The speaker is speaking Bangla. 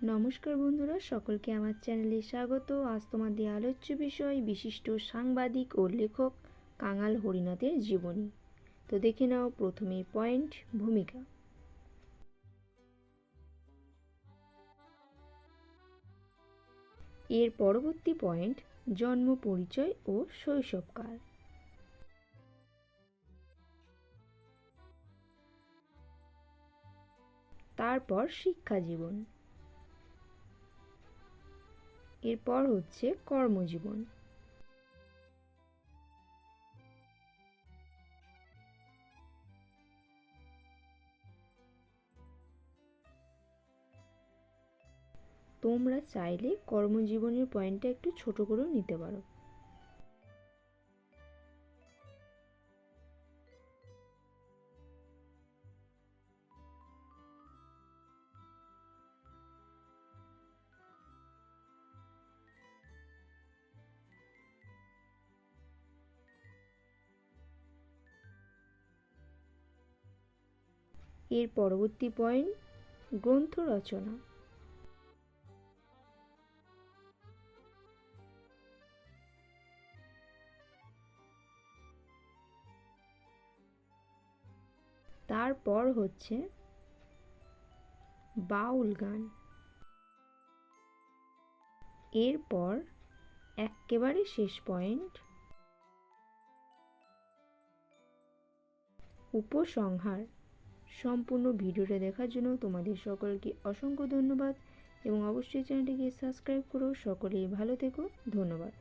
নমস্কার বন্ধুরা, সকলকে আমার চ্যানেলে স্বাগত। আজ তোমাদের আলোচ্য বিষয় বিশিষ্ট সাংবাদিক ও লেখক কাঙাল হরিনাথের জীবনী। তো দেখে নাও প্রথমে পয়েন্ট ভূমিকা। এর পরবর্তী পয়েন্ট জন্ম, পরিচয় ও শৈশবকাল। তারপর শিক্ষা জীবন। এরপর হচ্ছে কর্মজীবন। তোমরা চাইলে কর্মজীবনের পয়েন্টটা একটু ছোট করেও নিতে পারো। এর পরবর্তী পয়েন্ট গ্রন্থ রচনা। তারপর হচ্ছে বাউল গান। এরপর একেবারে শেষ পয়েন্ট উপসংহার। সম্পূর্ণ ভিডিওটা দেখার জন্য তোমাদের সকলকে অসংখ্য ধন্যবাদ এবং অবশ্যই চ্যানেলটিকে সাবস্ক্রাইব করো। সকলেই ভালো থেকো, ধন্যবাদ।